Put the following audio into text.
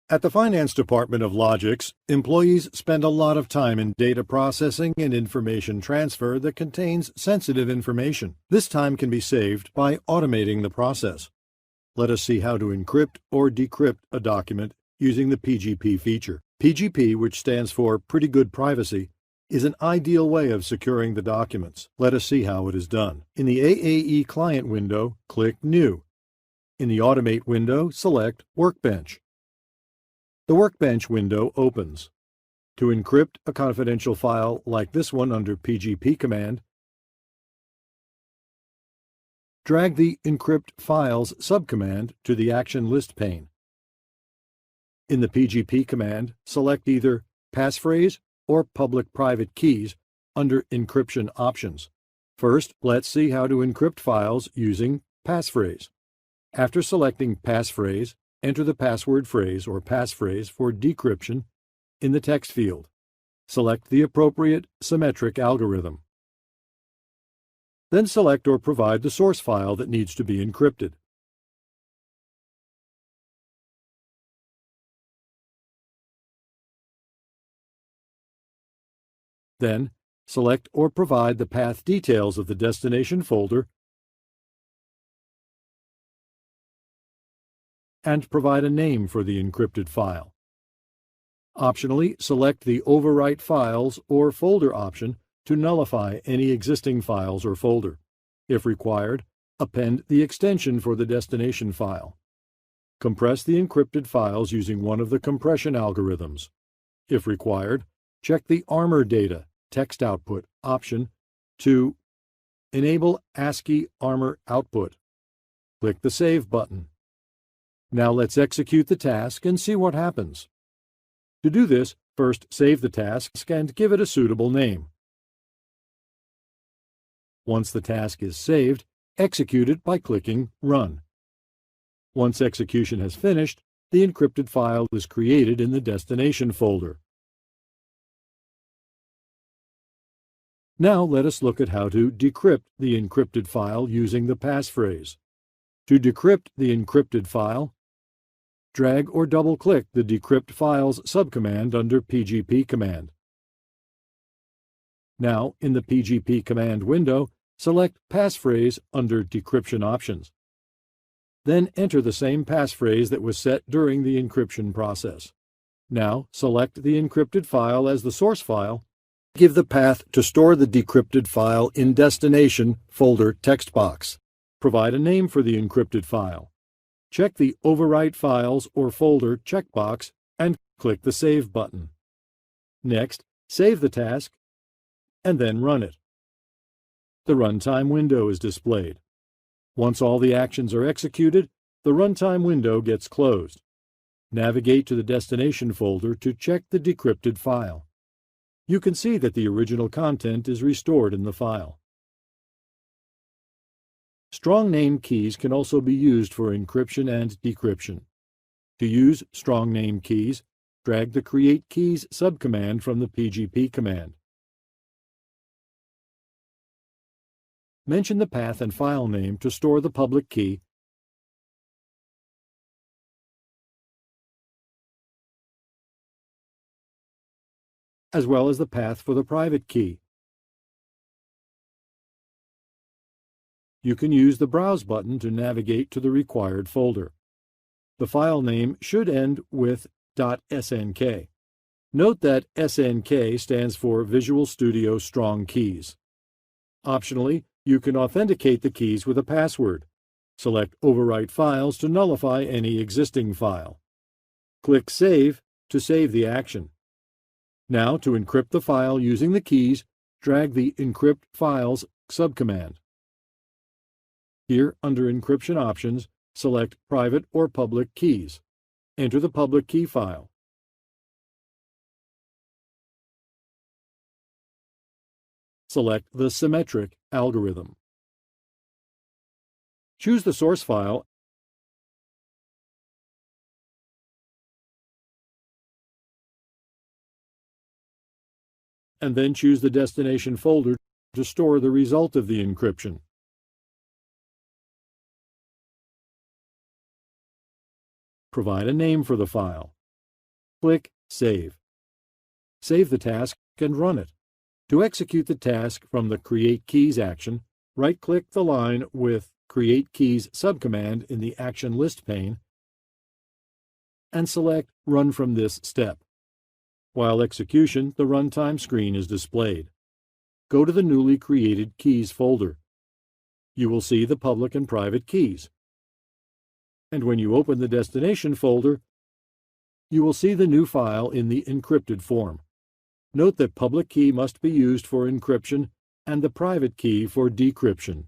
At the finance department of Logix, employees spend a lot of time in data processing and information transfer that contains sensitive information. This time can be saved by automating the process. Let us see how to encrypt or decrypt a document using the PGP feature. PGP, which stands for Pretty Good Privacy, is an ideal way of securing the documents. Let us see how it is done. In the AAE Client window, click New. In the Automate window, select Workbench. The Workbench window opens. To encrypt a confidential file like this one under PGP command, drag the Encrypt Files subcommand to the Action List pane. In the PGP command, select either passphrase or public-private keys under Encryption Options. First, let's see how to encrypt files using passphrase. After selecting passphrase, enter the password phrase or passphrase for decryption in the text field. Select the appropriate symmetric algorithm. Then select or provide the source file that needs to be encrypted. Then, select or provide the path details of the destination folder and provide a name for the encrypted file. Optionally, select the Overwrite Files or Folder option to nullify any existing files or folder. If required, append the extension for the destination file. Compress the encrypted files using one of the compression algorithms. If required, check the Armor Data text output option to enable ASCII Armor output. Click the Save button. Now let's execute the task and see what happens. To do this, first save the task and give it a suitable name. Once the task is saved, execute it by clicking Run. Once execution has finished, the encrypted file is created in the destination folder. Now let us look at how to decrypt the encrypted file using the passphrase. To decrypt the encrypted file, drag or double-click the Decrypt Files subcommand under PGP command. Now, in the PGP command window, select Passphrase under Decryption Options. Then enter the same passphrase that was set during the encryption process. Now, select the encrypted file as the source file. Give the path to store the decrypted file in Destination folder text box. Provide a name for the encrypted file. Check the Overwrite Files or Folder checkbox and click the Save button. Next, save the task and then run it. The runtime window is displayed. Once all the actions are executed, the runtime window gets closed. Navigate to the destination folder to check the decrypted file. You can see that the original content is restored in the file. Strong name keys can also be used for encryption and decryption. To use strong name keys, drag the Create Keys subcommand from the PGP command. Mention the path and file name to store the public key as well as the path for the private key. You can use the Browse button to navigate to the required folder. The file name should end with .snk. Note that SNK stands for Visual Studio Strong Keys. Optionally, you can authenticate the keys with a password. Select Overwrite Files to nullify any existing file. Click Save to save the action. Now, to encrypt the file using the keys, drag the Encrypt Files subcommand. Here, under Encryption Options, select Private or Public Keys. Enter the public key file. Select the Symmetric algorithm. Choose the source file and then choose the destination folder to store the result of the encryption. Provide a name for the file. Click Save. Save the task and run it. To execute the task from the Create Keys action, right-click the line with Create Keys subcommand in the Action List pane and select Run from this step. While execution, the runtime screen is displayed. Go to the newly created Keys folder. You will see the public and private keys. And when you open the destination folder, you will see the new file in the encrypted form. Note that public key must be used for encryption and the private key for decryption.